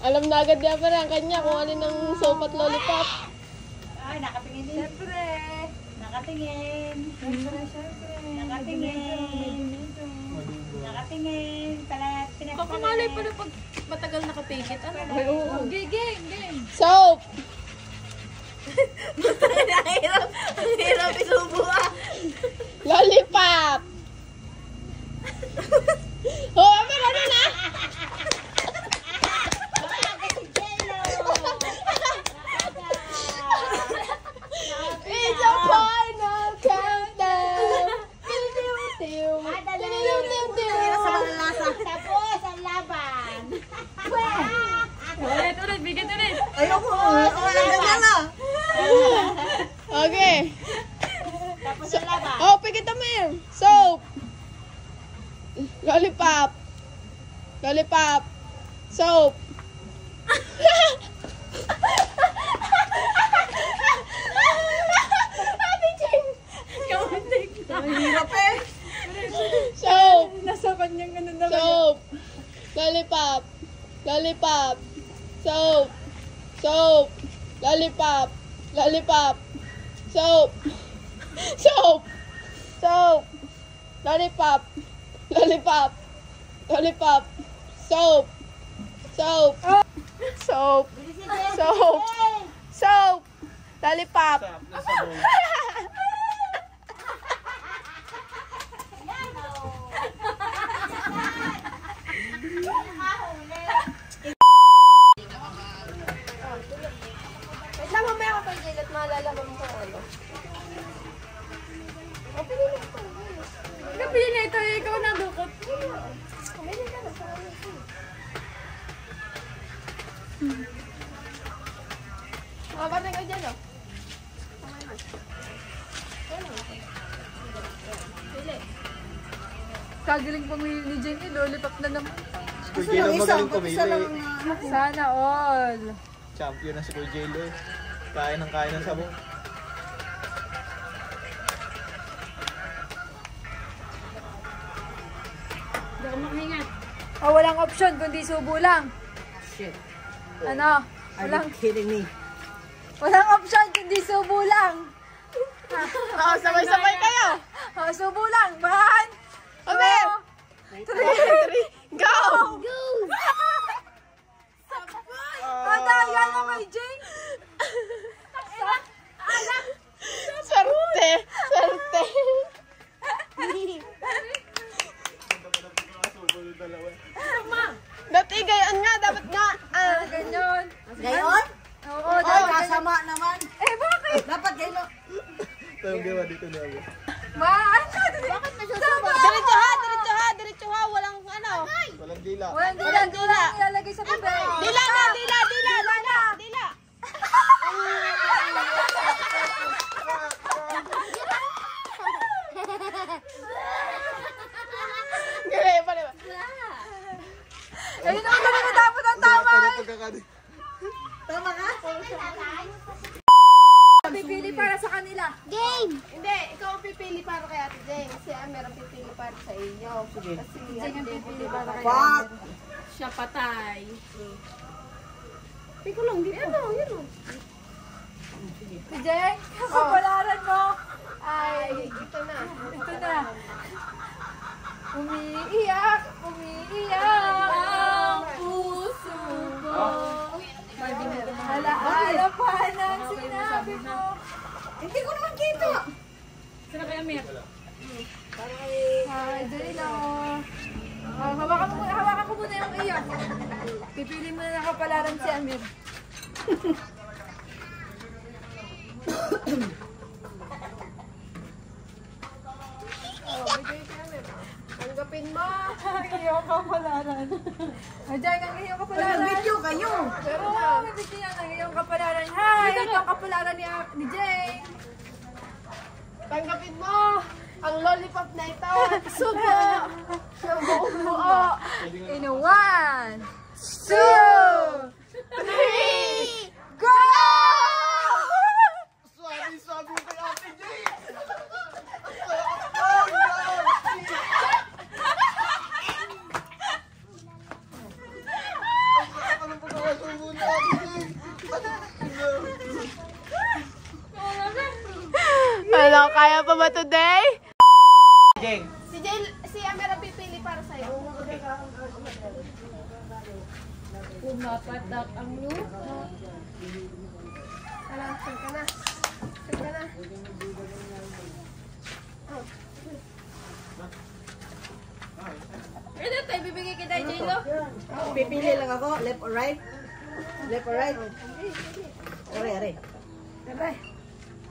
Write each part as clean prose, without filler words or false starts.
Alam na agad niya pa rin kanya kung ano ng soap at lollipop. Ay, nakatingin din. Siyempre. Nakatingin. Siyempre. Nakatingin. Nakatingin. Kakamalay pa na pag matagal nakapigit. Ano? Ay, oo. Game. Soap! Ang hirap isubo ah. Lollipop! Oh, pero ano na? It's a final countdown! Tapos ang laban. Ulit, bigyan ulit. Ayoko. Wala na. Okay. Tapos ang laban. Oh, pikit mo yun. Soap! Lollipop! Lollipop! Soap! Ang hirap eh. Soap! Nasa kanyang ano na. Soap! Lollipop! Lollipop! Soap! Soap! Lollipop! Lollipop! Soap! Soap! Soap! Lollipop! Lollipop! Lollipop! Soap! Soap! Soap! Soap! Soap! Lollipop! Wait lang, mamaya ako pag jilat, malalaman mo kung ano. Pili na ito. Kapili na ito, ikaw na dukot. Pili ka na sa ano ito. Makabatay ka dyan, oh. Pili. Kagaling pumili ni Jenny, lollipop na naman. Si Kuya Jello magaling pumili. Sana all. Champion na si Kuya Jello. Kain ng sabong. Hindi ako makahingat. Oh, walang option kundi subo lang. Shit. Ano? Are you kidding me? Walang option kundi subo lang. Oh, sabay-sabay kayo. Oh, subo lang. 1, Okay. 2, 3, go! Go! Madaya na kay Jane. Swerte! Swerte! Dati gayon nga, dapat nga. Ganyan. Gayon? Oo, Ay, dapat kasama naman. Eh, bakit? Dapat gayon. Tayong gawa dito na ako. Bakit nasusuba? Diretso ha, walang ano. Walang dila. Walang dila. Ilalagay sa papel. Dila na, dila. Gaya pa diba? Ayun ang galing na dapat ang tama. Tama ka? Pipili para sa kanila. Hindi, ikaw ang pipili para kay Ate Jane. Si Amer ang pipili para sa inyo. Kasi Jane ang pipili para kay Fuck! Siya patay. Piko lang dito. Yan o. Si Jane, kapapalaran mo. Ay, Ito na. ito na. Umiiyak ang puso ko. Alaala pa ng sinabi mo. Hindi ko naman kita. Sino kaya, Mir? Ay, dali na. Hawakan ko muna yung iyo. Pipili mo na nakapalaran si Amir. Tanggapin mo. Iyong kapalaran. Ay, Jai, ang iyong kapalaran. Video kayo. Pero, may video yan ang iyong kapalaran. Hi! Ito ang kapalaran ni Jane. Tanggapin mo. Ang lollipop na ito. Subo. Subo. In a 1, 2, 3, go! Sabi kay Ate Jane! Anong pagkakas ba today? Jeng. Si Amira pipili para sa'yo. Pumapatak ang lupa. Alam, saan ka na? Saan ka na? Ito tayo, bibigay kita, J-Lo. Pipili lang ako. Left or right? Left or right? Are.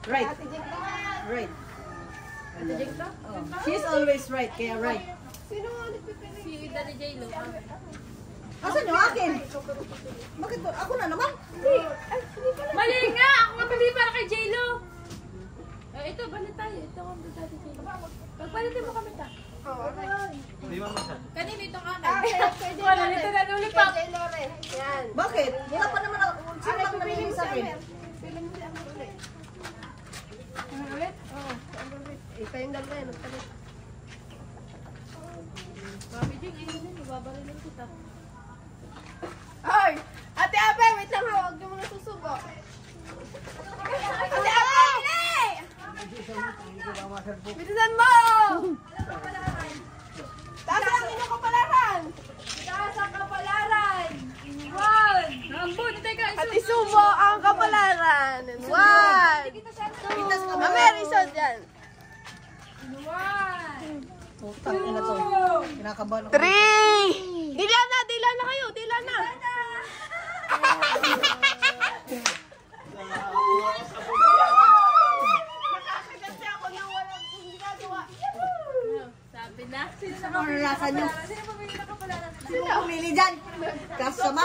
Right. Ate Jeng naman. Right. Ito, J-Lo. Oh. She's always right, kaya right. Sino nga ulit pipili? Si Daddy J-Lo. Asan yung akin? Bakit ba? Ako na naman. Mali nga! Ako nga pili para kay J-Lo. Ito, balit tayo. Ito ang Daddy J-Lo. Pagpalitin mo kami ta. Oo, right. Di ba masan? Kanino itong akin? Kay Jeng Wala, Lore. ito na lulipak. Kay Jeng Lore. Yan. Bakit? Wala pa naman ako. Sino Aray, bang pipili namili mo si sa akin? Amer. Pili mo si Amer ulit. Ano ulit? Oo, si Amer ulit. Kayong dalawa yan, nagpalit. Mami Jing, ayun na. Ibabarilin kita. Hoy! Ate Abe, wait lang ha, huwag niyo muna susubo. Ate Abe, bili! Bilisan mo! Taas ang inyong kapalaran! Taas ang kapalaran! One! Ambon, tayo ka. At isubo ang kapalaran. One! Amer, isod yan. One! Putang ina to. Kinakabahan ako. Three! Dila na kayo, dila na. Nakakaganda ako nang walang ginagawa. Sabi na. Ano naranasan nyo? Sino pumili ng kapalaran? Sino pumili dyan? Kasama.